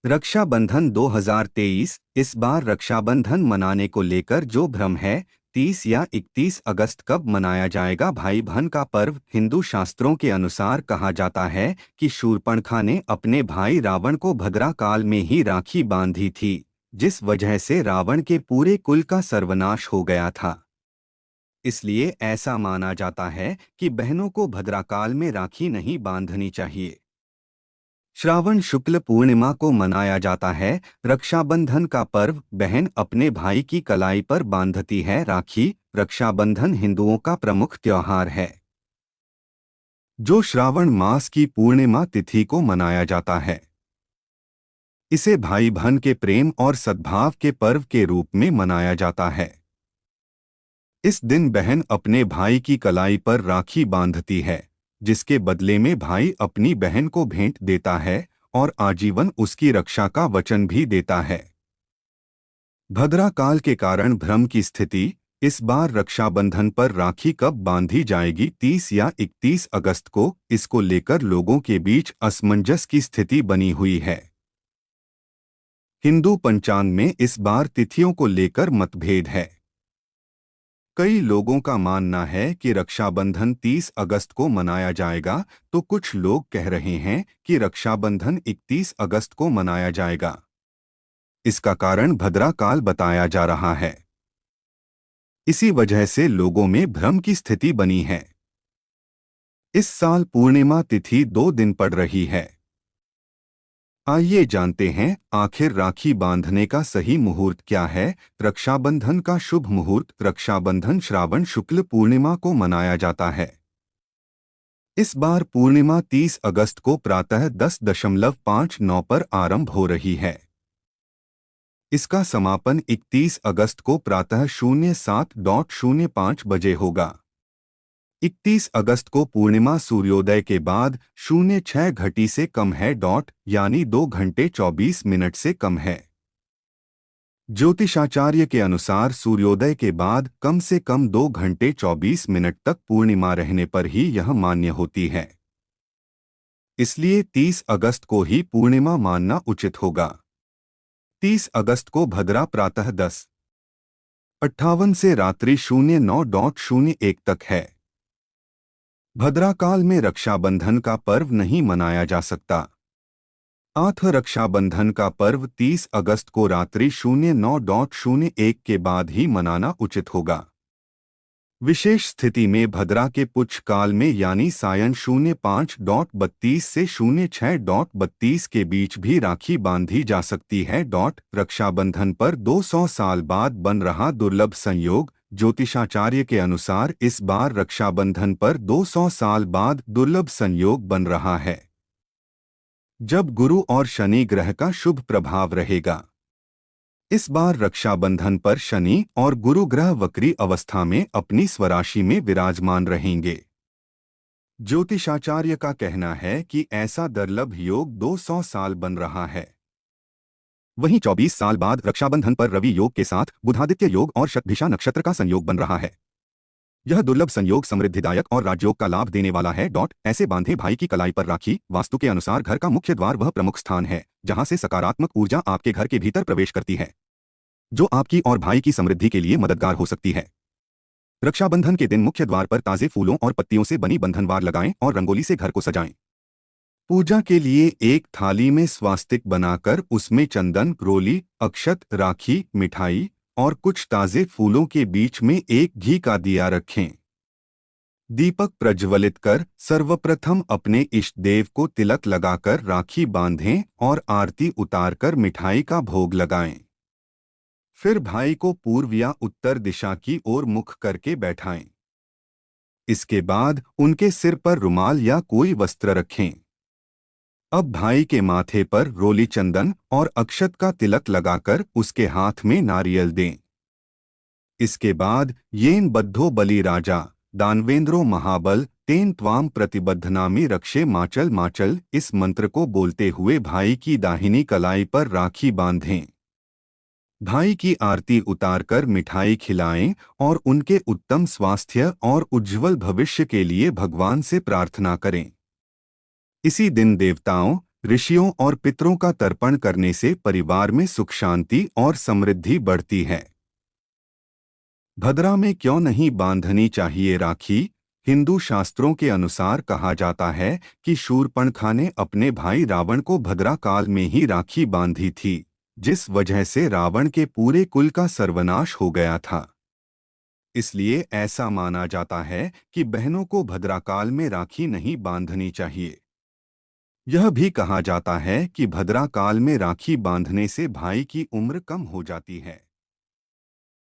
रक्षाबंधन 2023। इस बार रक्षाबंधन मनाने को लेकर जो भ्रम है, 30 या 31 अगस्त कब मनाया जाएगा भाई बहन का पर्व। हिंदू शास्त्रों के अनुसार कहा जाता है कि शूर्पणखा ने अपने भाई रावण को भद्रा काल में ही राखी बांधी थी, जिस वजह से रावण के पूरे कुल का सर्वनाश हो गया था। इसलिए ऐसा माना जाता है कि बहनों को भद्रा काल में राखी नहीं बांधनी चाहिए। श्रावण शुक्ल पूर्णिमा को मनाया जाता है। रक्षाबंधन का पर्व बहन अपने भाई की कलाई पर बांधती है राखी। रक्षाबंधन हिंदुओं का प्रमुख त्योहार है, जो श्रावण मास की पूर्णिमा तिथि को मनाया जाता है। इसे भाई बहन के प्रेम और सद्भाव के पर्व के रूप में मनाया जाता है। इस दिन बहन अपने भाई की कलाई पर राखी बांधती है, जिसके बदले में भाई अपनी बहन को भेंट देता है और आजीवन उसकी रक्षा का वचन भी देता है। भद्रा काल के कारण भ्रम की स्थिति। इस बार रक्षाबंधन पर राखी कब बांधी जाएगी, 30 या 31 अगस्त को, इसको लेकर लोगों के बीच असमंजस की स्थिति बनी हुई है। हिंदू पंचांग में इस बार तिथियों को लेकर मतभेद है। कई लोगों का मानना है कि रक्षाबंधन 30 अगस्त को मनाया जाएगा, तो कुछ लोग कह रहे हैं कि रक्षाबंधन 31 अगस्त को मनाया जाएगा। इसका कारण भद्रा काल बताया जा रहा है। इसी वजह से लोगों में भ्रम की स्थिति बनी है। इस साल पूर्णिमा तिथि 2 दिन पड़ रही है। आइए जानते हैं आखिर राखी बांधने का सही मुहूर्त क्या है। रक्षाबंधन का शुभ मुहूर्त। रक्षाबंधन श्रावण शुक्ल पूर्णिमा को मनाया जाता है। इस बार पूर्णिमा 30 अगस्त को प्रातः 10:59 पर आरंभ हो रही है। इसका समापन 31 अगस्त को प्रातः 07:05 बजे होगा। 31 अगस्त को पूर्णिमा सूर्योदय के बाद 06 से कम है, यानी 2 घंटे 24 मिनट से कम है। ज्योतिषाचार्य के अनुसार सूर्योदय के बाद कम से कम 2 घंटे 24 मिनट तक पूर्णिमा रहने पर ही यह मान्य होती है। इसलिए 30 अगस्त को ही पूर्णिमा मानना उचित होगा। 30 अगस्त को भद्रा प्रातः 10:58 से रात्रि 09:01 तक है। भद्रा काल में रक्षाबंधन का पर्व नहीं मनाया जा सकता। रक्षाबंधन का पर्व 30 अगस्त को रात्रि 09:01 के बाद ही मनाना उचित होगा। विशेष स्थिति में भद्रा के पुच्छ काल में यानी सायं 05:32 से 06:32 के बीच भी राखी बांधी जा सकती है। रक्षाबंधन पर 200 साल बाद बन रहा दुर्लभ संयोग। ज्योतिषाचार्य के अनुसार इस बार रक्षाबंधन पर 200 साल बाद दुर्लभ संयोग बन रहा है, जब गुरु और शनि ग्रह का शुभ प्रभाव रहेगा। इस बार रक्षाबंधन पर शनि और गुरु ग्रह वक्री अवस्था में अपनी स्वराशि में विराजमान रहेंगे। ज्योतिषाचार्य का कहना है कि ऐसा दुर्लभ योग 200 साल बन रहा है। वहीं 24 साल बाद रक्षाबंधन पर रवि योग के साथ बुधादित्य योग और शतभिषा नक्षत्र का संयोग बन रहा है। यह दुर्लभ संयोग समृद्धिदायक और राजयोग का लाभ देने वाला है। ऐसे बांधे भाई की कलाई पर राखी। वास्तु के अनुसार घर का मुख्य द्वार वह प्रमुख स्थान है जहां से सकारात्मक ऊर्जा आपके घर के भीतर प्रवेश करती है, जो आपकी और भाई की समृद्धि के लिए मददगार हो सकती है। रक्षाबंधन के दिन मुख्य द्वार पर ताजे फूलों और पत्तियों से बनी बंधनवार लगाएं और रंगोली से घर को सजाएं। पूजा के लिए एक थाली में स्वास्तिक बनाकर उसमें चंदन, रोली, अक्षत, राखी, मिठाई और कुछ ताजे फूलों के बीच में एक घी का दिया रखें। दीपक प्रज्वलित कर सर्वप्रथम इष्ट इष्टदेव को तिलक लगाकर राखी बांधें और आरती उतारकर मिठाई का भोग लगाएं। फिर भाई को पूर्व या उत्तर दिशा की ओर मुख करके बैठाएं। इसके बाद उनके सिर पर रुमाल या कोई वस्त्र रखें। अब भाई के माथे पर रोली, चंदन और अक्षत का तिलक लगाकर उसके हाथ में नारियल दें। इसके बाद येन बद्धो बलि राजा दानवेंद्रो महाबल तेन त्वाम प्रतिबद्धनामि रक्षे माचल माचल, इस मंत्र को बोलते हुए भाई की दाहिनी कलाई पर राखी बांधें। भाई की आरती उतारकर मिठाई खिलाएं और उनके उत्तम स्वास्थ्य और उज्जवल भविष्य के लिए भगवान से प्रार्थना करें। इसी दिन देवताओं, ऋषियों और पितरों का तर्पण करने से परिवार में सुख शांति और समृद्धि बढ़ती है। भद्रा में क्यों नहीं बांधनी चाहिए राखी? हिंदू शास्त्रों के अनुसार कहा जाता है कि शूर्पणखा ने अपने भाई रावण को भद्रा काल में ही राखी बांधी थी, जिस वजह से रावण के पूरे कुल का सर्वनाश हो गया था। इसलिए ऐसा माना जाता है कि बहनों को भद्रा काल में राखी नहीं बांधनी चाहिए। यह भी कहा जाता है कि भद्रा काल में राखी बांधने से भाई की उम्र कम हो जाती है।